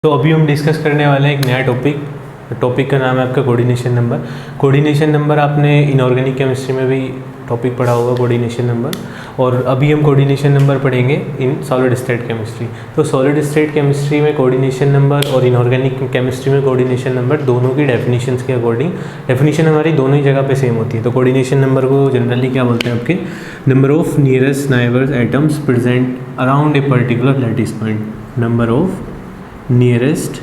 तो अभी हम डिस्कस करने वाले हैं एक नया टॉपिक का नाम है आपका कोऑर्डिनेशन नंबर। कोऑर्डिनेशन नंबर आपने इनऑर्गेनिक केमिस्ट्री में भी टॉपिक पढ़ा होगा कोऑर्डिनेशन नंबर, और अभी हम कोऑर्डिनेशन नंबर पढ़ेंगे इन सॉलिड स्टेट केमिस्ट्री। तो सॉलिड स्टेट केमिस्ट्री में कोऑर्डिनेशन नंबर और इनऑर्गेनिक केमिस्ट्री में कोऑर्डिनेशन नंबर दोनों की डेफिनेशंस के अकॉर्डिंग डेफिनेशन हमारी दोनों ही जगह पे सेम होती है। तो कोऑर्डिनेशन नंबर को जनरली क्या बोलते हैं आपके, number of nearest neighbours atoms present around a particular lattice point. Number of nearest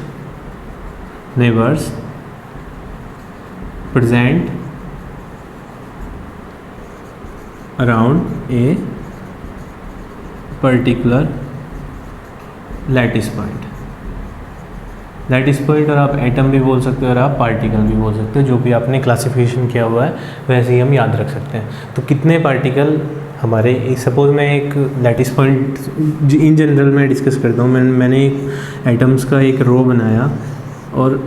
neighbors present around a particular lattice point। Lattice point और आप एटम भी बोल सकते हो और आप पार्टिकल भी बोल सकते हो, जो भी आपने क्लासिफिकेशन किया हुआ है वैसे ही हम याद रख सकते हैं। तो कितने पार्टिकल हमारे, सपोज मैं एक लैटिस पॉइंट इन जनरल मैं डिस्कस करता हूँ। मैंने एक एटम्स का एक रो बनाया और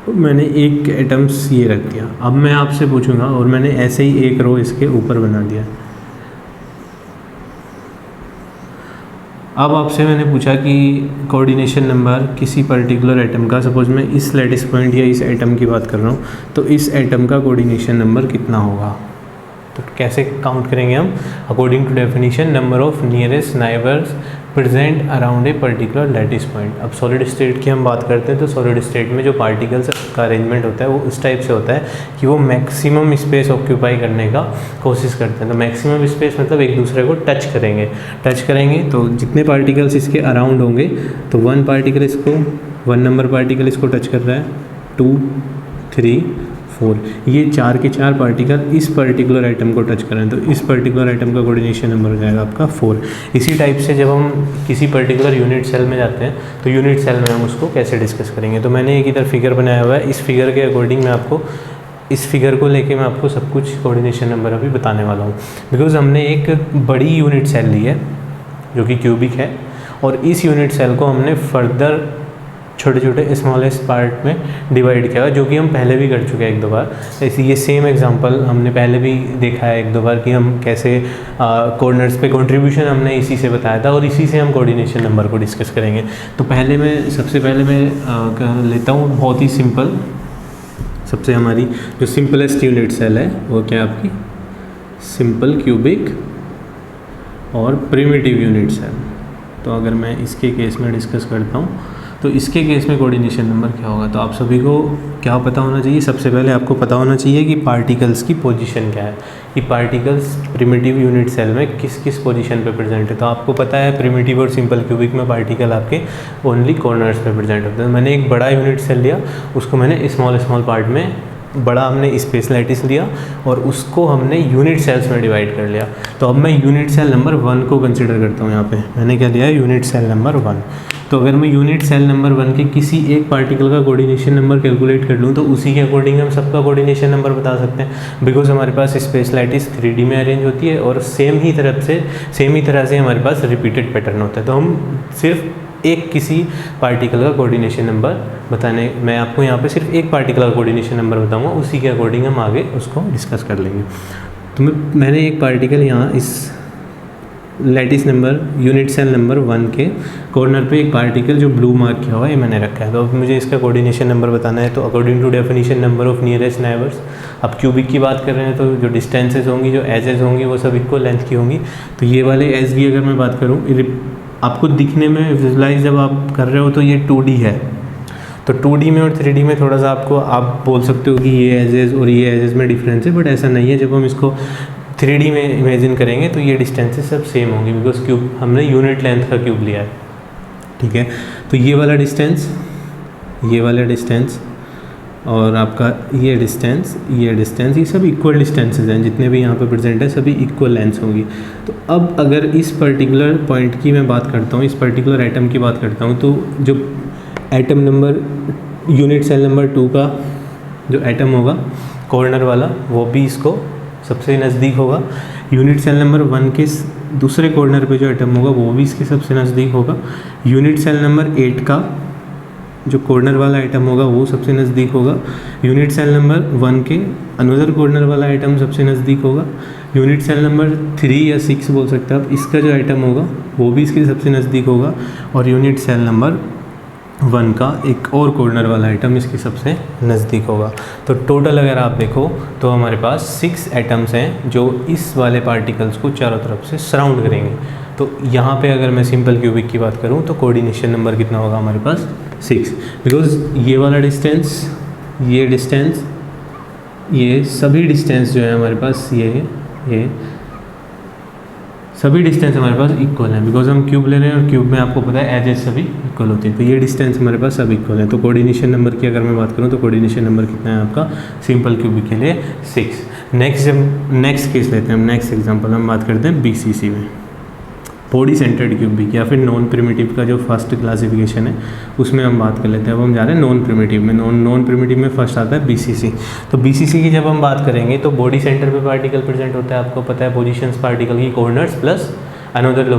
मैंने एक एटम्स ये रख दिया। अब मैं आपसे पूछूंगा और मैंने ऐसे ही एक रो इसके ऊपर बना दिया। अब आपसे मैंने पूछा कि कोऑर्डिनेशन नंबर किसी पर्टिकुलर एटम का, सपोज मैं इस लैटिस पॉइंट या इस एटम की बात कर रहा हूँ, तो इस एटम का कोऑर्डिनेशन नंबर कितना होगा। तो कैसे काउंट करेंगे हम, according to definition number of nearest neighbours present around a particular lattice point. अब सॉलिड स्टेट की हम बात करते हैं तो सॉलिड स्टेट में जो पार्टिकल्स का अरेंजमेंट होता है वो इस टाइप से होता है कि वो मैक्सिमम स्पेस ऑक्यूपाई करने का कोशिश करते हैं। तो मैक्सिमम स्पेस मतलब एक दूसरे को टच करेंगे तो जितने पार्टिकल्स इसके अराउंड होंगे, तो वन पार्टिकल इसको, वन नंबर पार्टिकल इसको टच कर रहा है, 2, 3, 4, ये 4 के 4 पार्टिकल इस पर्टिकुलर आइटम को टच करें तो इस पर्टिकुलर आइटम का कोऑर्डिनेशन नंबर हो जाएगा आपका 4। इसी टाइप से जब हम किसी पर्टिकुलर यूनिट सेल में जाते हैं तो यूनिट सेल में हम उसको कैसे डिस्कस करेंगे। तो मैंने एक इधर फिगर बनाया हुआ है, इस फिगर के अकॉर्डिंग मैं आपको, इस फिगर को लेके मैं आपको सब कुछ कोऑर्डिनेशन नंबर अभी बताने वाला हूँ। बिकॉज हमने एक बड़ी यूनिट सेल ली है जो कि क्यूबिक है, और इस यूनिट सेल को हमने फर्दर छोटे छोटे स्मॉलेस्ट पार्ट में डिवाइड किया, जो कि हम पहले भी कर चुके हैं एक दो बार। ऐसे ये सेम एग्जांपल हमने पहले भी देखा है एक दो बार कि हम कैसे कॉर्नर्स पे कंट्रीब्यूशन हमने इसी से बताया था, और इसी से हम कोऑर्डिनेशन नंबर को डिस्कस करेंगे। तो सबसे पहले मैं लेता हूँ बहुत ही सिंपल, सबसे हमारी जो सिंपलेस्ट यूनिट सेल है वो क्या है आपकी, सिंपल क्यूबिक और प्रिमिटिव यूनिट सेल। तो अगर मैं इसके केस में डिस्कस करता हूँ तो इसके केस में कोऑर्डिनेशन नंबर क्या होगा। तो आप सभी को क्या पता होना चाहिए, सबसे पहले आपको पता होना चाहिए कि पार्टिकल्स की पोजीशन क्या है, कि पार्टिकल्स प्रिमिटिव यूनिट सेल में किस किस पोजीशन पे प्रेजेंट है। तो आपको पता है प्रिमिटिव और सिंपल क्यूबिक में पार्टिकल आपके ओनली कॉर्नर्स पे प्रेजेंट होते हैं। मैंने एक बड़ा यूनिट सेल लिया, उसको मैंने स्मॉल पार्ट में, बड़ा हमने स्पेस लैटिस लिया और उसको हमने यूनिट सेल्स में डिवाइड कर लिया। तो अब मैं यूनिट सेल नंबर 1 को कंसिडर करता हूँ। यहाँ पे मैंने क्या लिया है, यूनिट सेल नंबर 1। तो अगर मैं यूनिट सेल नंबर 1 के किसी एक पार्टिकल का कोऑर्डिनेशन नंबर कैलकुलेट कर लूँ तो उसी के अकॉर्डिंग हम सबका कोऑर्डिनेशन नंबर बता सकते हैं। बिकॉज हमारे पास स्पेस लैटिस 3D में अरेंज होती है और सेम ही तरह से हमारे पास रिपीटेड पैटर्न होता है। तो हम सिर्फ एक किसी पार्टिकल का कोऑर्डिनेशन नंबर बताने, मैं आपको यहाँ पे सिर्फ एक पार्टिकल का कोऑर्डिनेशन नंबर बताऊँगा, उसी के अकॉर्डिंग हम आगे उसको डिस्कस कर लेंगे। तो मैंने एक पार्टिकल यहाँ इस lattice number unit cell number 1 के कॉर्नर पे एक पार्टिकल जो ब्लू मार्क किया हुआ है ये मैंने रखा है। तो अब मुझे इसका कोऑर्डिनेशन नंबर बताना है। तो according to definition number of nearest neighbours, अब क्यूबिक की बात कर रहे हैं तो जो डिस्टेंसेज होंगी, जो एजेस होंगी वो सब इक्वल लेंथ की होंगी। तो ये वाले एज की अगर मैं बात करूँ, आपको दिखने में विजुलाइज जब आप कर रहे हो तो ये 2D है। तो 2D में और 3D में थोड़ा सा आपको, आप बोल सकते हो कि ये एजेस और ये एजेस में डिफरेंस है, बट ऐसा नहीं है। जब हम इसको 3D में इमेजिन करेंगे तो ये डिस्टेंसेस सब सेम होंगी, बिकॉज क्यूब हमने यूनिट लेंथ का क्यूब लिया है, ठीक है। तो ये वाला डिस्टेंस और आपका ये डिस्टेंस, ये सब इक्वल डिस्टेंसेज हैं, जितने भी यहाँ पे प्रेजेंट है सभी इक्वल लेंथ्स होंगी। तो अब अगर इस पर्टिकुलर पॉइंट की मैं बात करता हूँ, इस पर्टिकुलर एटम की बात करता हूँ, तो जो atom number unit cell number 2 का जो एटम होगा कॉर्नर वाला, वो भी इसको सबसे नज़दीक होगा। यूनिट सेल नंबर 1 के दूसरे कॉर्नर पे जो एटम होगा वो भी इसके सबसे नज़दीक होगा। यूनिट सेल नंबर 8 का जो कॉर्नर वाला आइटम होगा वो सबसे नज़दीक होगा। यूनिट सेल नंबर 1 के अनदर कॉर्नर वाला आइटम सबसे नज़दीक होगा। यूनिट सेल नंबर 3 या 6 बोल सकते हैं आप, इसका जो आइटम होगा वो भी इसके सबसे नज़दीक होगा। और यूनिट सेल नंबर 1 का एक और कॉर्नर वाला आइटम इसके सबसे नज़दीक होगा। तो टोटल अगर आप देखो तो हमारे पास 6 एटम्स हैं जो इस वाले पार्टिकल्स को चारों तरफ से सराउंड करेंगे। तो यहाँ पे अगर मैं सिंपल क्यूबिक की बात करूँ तो कोऑर्डिनेशन नंबर कितना होगा हमारे पास 6, बिकॉज ये वाला डिस्टेंस, ये डिस्टेंस, ये सभी डिस्टेंस जो है हमारे पास ये सभी डिस्टेंस हमारे पास इक्वल है, बिकॉज हम क्यूब ले रहे हैं और क्यूब में आपको पता है एजेस सभी इक्वल होती है। तो ये डिस्टेंस हमारे पास सब इक्वल है। तो कोऑर्डिनेशन नंबर की अगर मैं बात करूँ तो कोऑर्डिनेशन नंबर कितना है आपका सिंपल क्यूबिक के लिए 6। नेक्स्ट केस लेते हैं हम, नेक्स्ट एग्जांपल हम बात करते हैं बीसीसी में, बॉडी सेंटर्ड क्यूबिक या फिर नॉन प्रिमिटिव का जो फर्स्ट क्लासिफिकेशन है उसमें हम बात कर लेते हैं। अब हम जा रहे हैं नॉन प्रिमिटिव में। नॉन प्रिमिटिव में फर्स्ट आता है बीसीसी। तो बीसीसी की जब हम बात करेंगे तो बॉडी सेंटर पे पार्टिकल प्रेजेंट होता है, आपको पता है पोजीशंस पार्टिकल की कॉर्नर्स प्लस अनदर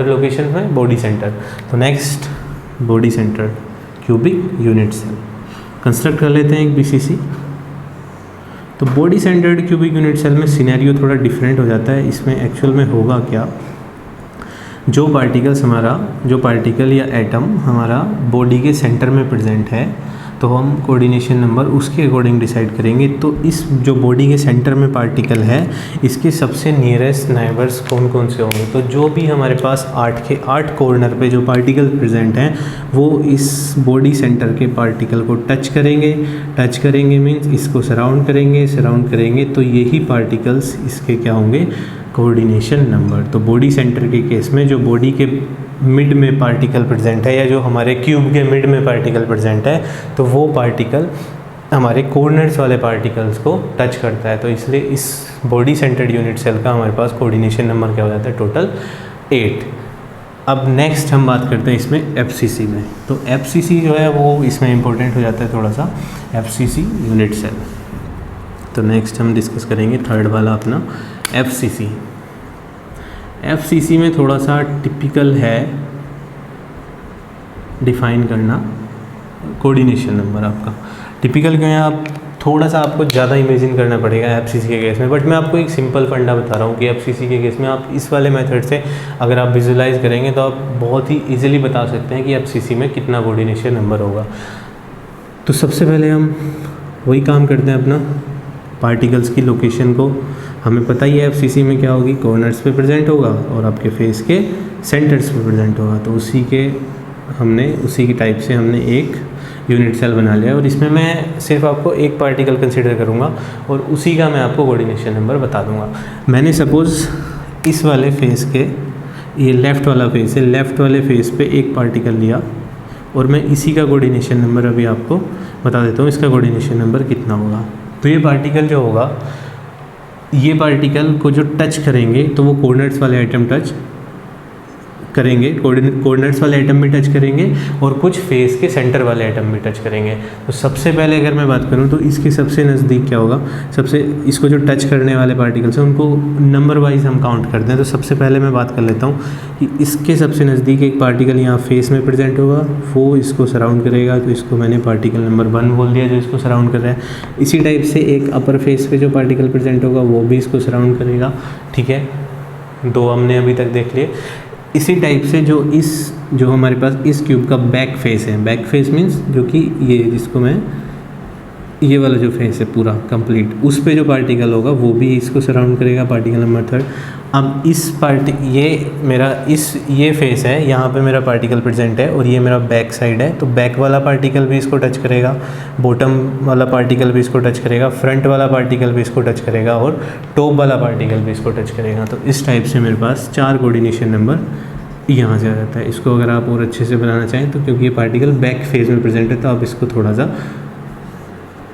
लोकेशन में बॉडी सेंटर। तो next body centred cubic unit cell construct कर लेते हैं एक बीसीसी। तो body centred cubic unit cell में सिनेरियो थोड़ा डिफरेंट हो जाता है। इसमें एक्चुअल में होगा क्या, जो पार्टिकल या एटम हमारा बॉडी के सेंटर में प्रेजेंट है तो हम कोऑर्डिनेशन नंबर उसके अकॉर्डिंग डिसाइड करेंगे। तो इस जो बॉडी के सेंटर में पार्टिकल है इसके सबसे नियरेस्ट नाइबर्स कौन कौन से होंगे, तो जो भी हमारे पास 8 के 8 कॉर्नर पे जो पार्टिकल प्रेजेंट हैं वो इस बॉडी सेंटर के पार्टिकल को टच करेंगे मीन्स इसको सराउंड करेंगे तो यही पार्टिकल्स इसके क्या होंगे, कोऑर्डिनेशन नंबर। तो बॉडी सेंटर के केस में जो बॉडी के मिड में पार्टिकल प्रेजेंट है या जो हमारे क्यूब के मिड में पार्टिकल प्रेजेंट है तो वो पार्टिकल हमारे कॉर्नर्स वाले पार्टिकल्स को टच करता है। तो इसलिए इस बॉडी सेंटर्ड यूनिट सेल का हमारे पास कोऑर्डिनेशन नंबर क्या हो जाता है, टोटल 8। अब नेक्स्ट हम बात करते हैं इसमें एफसीसी में। तो एफसीसी जो है वो इसमें इम्पोर्टेंट हो जाता है थोड़ा सा, एफसीसी यूनिट सेल। तो नेक्स्ट हम डिस्कस करेंगे थर्ड वाला अपना एफसीसी। एफसीसी में थोड़ा सा टिपिकल है डिफाइन करना कोऑर्डिनेशन नंबर आपका। टिपिकल क्यों है, आप थोड़ा सा आपको ज़्यादा इमेजिन करना पड़ेगा एफसीसी के केस में, बट मैं आपको एक सिंपल फंडा बता रहा हूँ कि एफसीसी के केस में आप इस वाले मेथड से अगर आप विजुलाइज करेंगे तो आप बहुत ही इजीली बता सकते हैं कि एफसीसी में कितना कोऑर्डिनेशन नंबर होगा। तो सबसे पहले हम वही काम करते हैं अपना, पार्टिकल्स की लोकेशन को हमें पता ही है एफसीसी में क्या होगी, कॉर्नर्स पे प्रेजेंट होगा और आपके फेस के सेंटर्स पे प्रेजेंट होगा। तो उसी की टाइप से हमने एक यूनिट सेल बना लिया और इसमें मैं सिर्फ आपको एक पार्टिकल कंसीडर करूँगा और उसी का मैं आपको कोऑर्डिनेशन नंबर बता दूँगा। मैंने सपोज़ इस वाले फेस के, ये लेफ़्ट वाला फेस है, लेफ़्ट वाले फेस पे एक पार्टिकल लिया और मैं इसी का कोऑर्डिनेशन नंबर अभी आपको बता देता हूँ, इसका कोऑर्डिनेशन नंबर कितना होगा। तो ये पार्टिकल जो होगा, ये पार्टिकल को जो टच करेंगे तो वो कॉर्नर्स वाले आइटम टच करेंगे, कॉर्नर्स वाले आइटम भी टच करेंगे और कुछ फेस के सेंटर वाले आइटम भी टच करेंगे। तो सबसे पहले अगर मैं बात करूं तो इसके सबसे नज़दीक क्या होगा, इसको जो टच करने वाले पार्टिकल्स हैं उनको नंबर वाइज हम काउंट करते हैं। तो सबसे पहले मैं बात कर लेता हूं कि इसके सबसे नज़दीक एक पार्टिकल यहाँ फेस में प्रेजेंट होगा, वो इसको सराउंड करेगा, तो इसको मैंने पार्टिकल नंबर 1 बोल दिया जो इसको सराउंड कर रहा है। इसी टाइप से एक अपर फेस पे जो पार्टिकल प्रेजेंट होगा वो भी इसको सराउंड करेगा, ठीक है, 2 हमने अभी तक देख लिए। इसी टाइप से जो हमारे पास इस क्यूब का बैक फेस है, बैक फेस मीन्स जो कि ये जिसको मैं ये वाला जो फेस है पूरा कंप्लीट, उस पे जो पार्टिकल होगा वो भी इसको सराउंड करेगा, पार्टिकल नंबर 3। अब ये फेस है, यहाँ पे मेरा पार्टिकल प्रेजेंट है और ये मेरा बैक साइड है, तो बैक वाला पार्टिकल भी इसको टच करेगा, बॉटम वाला पार्टिकल भी इसको टच करेगा, फ्रंट वाला पार्टिकल भी इसको टच करेगा और टॉप वाला पार्टिकल भी इसको टच करेगा। तो इस टाइप से मेरे पास 4 कोऑर्डिनेशन नंबर यहाँ से आ जाता है। इसको अगर आप और अच्छे से बनाना चाहें तो क्योंकि ये पार्टिकल बैक फेस में प्रेजेंट है तो आप इसको थोड़ा सा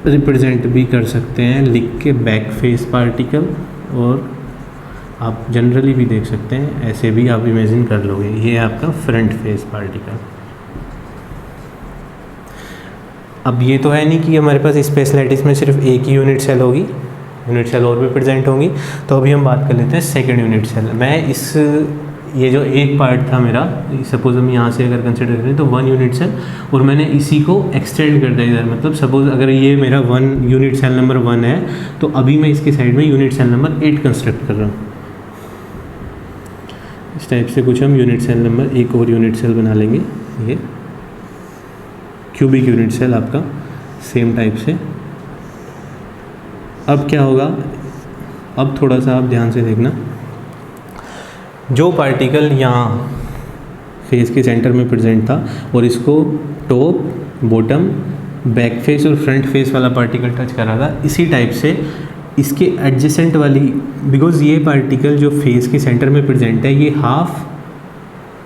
रिप्रेजेंट भी कर सकते हैं लिख के बैक फेस पार्टिकल, और आप जनरली भी देख सकते हैं, ऐसे भी आप इमेजिन कर लोगे। ये है आपका फ्रंट फेस पार्टिकल। अब ये तो है नहीं कि हमारे पास स्पेस लैटिस में सिर्फ एक ही यूनिट सेल होगी, यूनिट सेल और भी प्रेजेंट होंगी। तो अभी हम बात कर लेते हैं सेकंड यूनिट सेल। ये जो एक पार्ट था मेरा, सपोज हम यहाँ से अगर कंसिडर करें तो 1 यूनिट सेल, और मैंने इसी को एक्सटेंड कर दिया इधर, मतलब सपोज अगर ये मेरा 1 यूनिट सेल नंबर 1 है तो अभी मैं इसके साइड में यूनिट सेल नंबर 8 कंस्ट्रक्ट कर रहा हूँ। इस टाइप से कुछ हम यूनिट सेल नंबर एक और यूनिट सेल बना लेंगे। ये क्यूबिक यूनिट सेल आपका सेम टाइप से। अब क्या होगा, अब थोड़ा सा आप ध्यान से देखना, जो पार्टिकल यहाँ फेस के सेंटर में प्रेजेंट था और इसको टॉप, बॉटम, बैक फेस और फ्रंट फेस वाला पार्टिकल टच कर रहा था, इसी टाइप से इसके एडजेसेंट वाली, बिकॉज ये पार्टिकल जो फेस के सेंटर में प्रेजेंट है ये हाफ,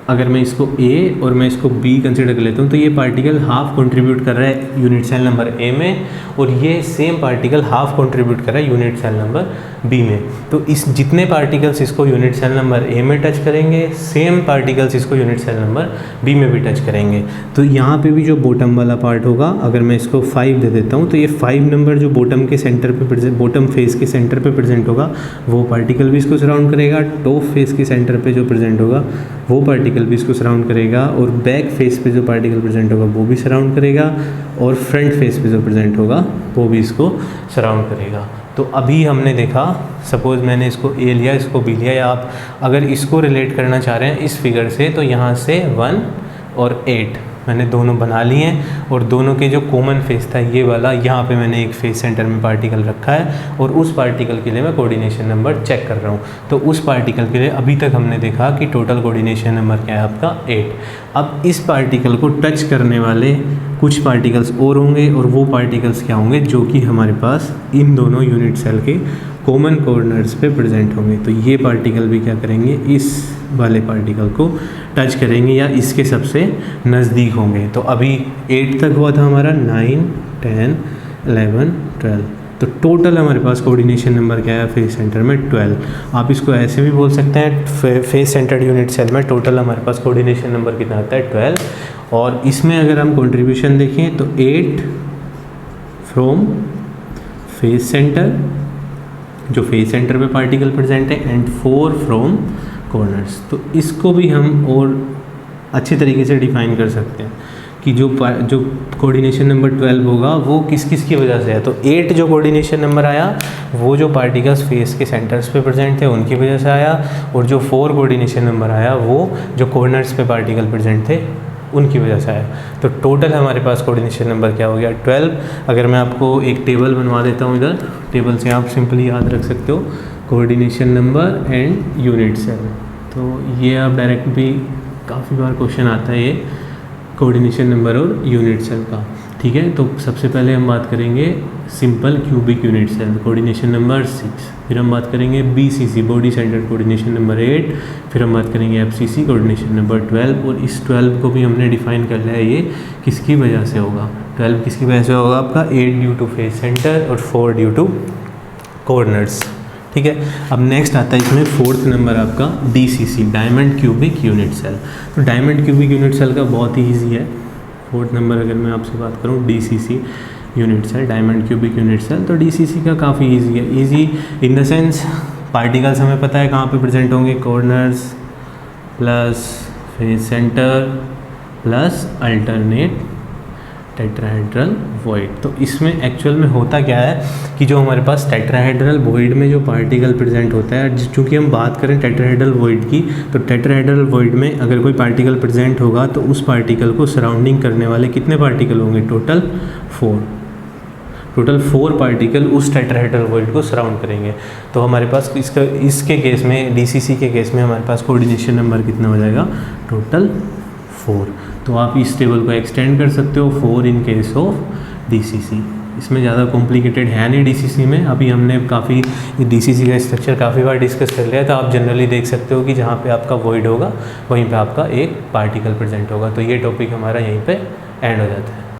अगर मैं इसको A और मैं इसको B कंसिडर कर लेता हूँ तो ये पार्टिकल हाफ कंट्रीब्यूट कर रहा है यूनिट सेल नंबर A में, और ये सेम पार्टिकल हाफ कंट्रीब्यूट कर रहा है यूनिट सेल नंबर B में। तो इस जितने पार्टिकल्स इसको यूनिट सेल नंबर A में टच करेंगे, सेम पार्टिकल्स इसको यूनिट सेल नंबर B में भी टच करेंगे। तो यहाँ पे भी जो बॉटम वाला पार्ट होगा, अगर मैं इसको 5 दे देता हूँ तो ये 5 नंबर जो बॉटम के सेंटर पे प्रेजेंट, बॉटम फेस के सेंटर पे प्रेजेंट होगा वो पार्टिकल भी इसको सराउंड करेगा, टॉप फेस के सेंटर पे जो प्रेजेंट होगा वो पार्टिकल भी इसको सराउंड करेगा, और बैक फेस पे जो पार्टिकल प्रेजेंट होगा वो भी सराउंड करेगा, और फ्रंट फेस पे जो प्रेजेंट होगा वो भी इसको सराउंड करेगा। तो अभी हमने देखा, सपोज़ मैंने इसको A लिया, इसको B लिया, या आप अगर इसको रिलेट करना चाह रहे हैं इस फिगर से तो यहाँ से 1 और 8 मैंने दोनों बना लिए हैं, और दोनों के जो कॉमन फेस था ये वाला, यहाँ पे मैंने एक फेस सेंटर में पार्टिकल रखा है और उस पार्टिकल के लिए मैं कोऑर्डिनेशन नंबर चेक कर रहा हूँ। तो उस पार्टिकल के लिए अभी तक हमने देखा कि टोटल कोऑर्डिनेशन नंबर क्या है आपका 8। अब इस पार्टिकल को टच करने वाले कुछ पार्टिकल्स और होंगे, और वो पार्टिकल्स क्या होंगे, जो कि हमारे पास इन दोनों यूनिट सेल के कॉमन कॉर्नर्स पे प्रेजेंट होंगे। तो ये पार्टिकल भी क्या करेंगे, इस वाले पार्टिकल को टच करेंगे या इसके सबसे नज़दीक होंगे। तो अभी 8 तक हुआ था हमारा, 9, 10, 11, 12। तो टोटल हमारे पास कोऑर्डिनेशन नंबर क्या है फेस सेंटर में, 12। आप इसको ऐसे भी बोल सकते हैं, फेस सेंटर्ड यूनिट सेल में टोटल हमारे पास कोऑर्डिनेशन नंबर कितना आता है, 12। और इसमें अगर हम कंट्रीब्यूशन देखें तो 8 फ्रॉम फेस सेंटर, जो फेस सेंटर पे पार्टिकल प्रेजेंट है, एंड 4 फ्रॉम कॉर्नर्स। तो इसको भी हम और अच्छे तरीके से डिफाइन कर सकते हैं कि जो कोऑर्डिनेशन नंबर 12 होगा वो किस किस की वजह से है। तो 8 जो कोऑर्डिनेशन नंबर आया वो जो पार्टिकल्स फेस के सेंटर्स पे प्रेजेंट थे उनकी वजह से आया, और जो 4 कोऑर्डिनेशन नंबर आया वो जो कॉर्नर्स पे पार्टिकल प्रेजेंट थे उनकी वजह से आया। तो टोटल हमारे पास कोऑर्डिनेशन नंबर क्या हो गया, 12। अगर मैं आपको एक टेबल बनवा देता हूँ, इधर टेबल से आप सिंपली याद रख सकते हो coordination number and unit cell. तो ये आप डायरेक्ट भी काफ़ी बार क्वेश्चन आता है ये कोऑर्डिनेशन नंबर और यूनिट सेल का, ठीक है। तो सबसे पहले हम बात करेंगे simple cubic unit cell, coordination number 6। फिर हम बात करेंगे BCC, body centred coordination number 8। फिर हम बात करेंगे FCC, कोऑर्डिनेशन नंबर 12। और इस 12 को भी हमने डिफाइन कर लिया है, ये किसकी वजह से होगा, 12 किसकी वजह से होगा आपका, 8 ड्यू टू फेस सेंटर और 4 ड्यू टू कॉर्नर्स, ठीक है। अब नेक्स्ट आता है इसमें 4th नंबर आपका DCC, diamond cubic unit cell. तो डायमंड क्यूबिक यूनिट सेल का बहुत ही ईजी है। 4th नंबर अगर मैं आपसे बात करूँ DCC unit cell, diamond cubic unit cell, तो DCC का काफ़ी ईजी है। Easy in the sense particles हमें पता है कहाँ पे प्रेजेंट होंगे, corners plus face centre plus alternate tetrahedral void. तो इसमें एक्चुअल में होता क्या है कि जो हमारे पास टेट्राहेड्रल वॉइड में जो पार्टिकल प्रेजेंट होता है, चूँकि हम बात करें टेट्राहेड्रल वॉइड की, तो टेट्राहेड्रल वॉइड में अगर कोई पार्टिकल प्रेजेंट होगा तो उस पार्टिकल को सराउंडिंग करने वाले कितने पार्टिकल होंगे, टोटल 4 पार्टिकल उस टेट्राहेड्रल वॉइड को सराउंड करेंगे। तो हमारे पास इसके केस में, DCC के केस में हमारे पास कोऑर्डिनेशन नंबर कितना हो जाएगा, टोटल 4। तो आप इस टेबल को एक्सटेंड कर सकते हो, 4 इन केस ऑफ DCC। इसमें ज़्यादा कॉम्प्लिकेटेड है नहीं DCC में। अभी हमने काफ़ी DCC का स्ट्रक्चर काफ़ी बार डिस्कस कर लिया, तो आप जनरली देख सकते हो कि जहाँ पे आपका वॉइड होगा वहीं पे आपका एक पार्टिकल प्रेजेंट होगा। तो ये टॉपिक हमारा यहीं पे एंड हो जाता है।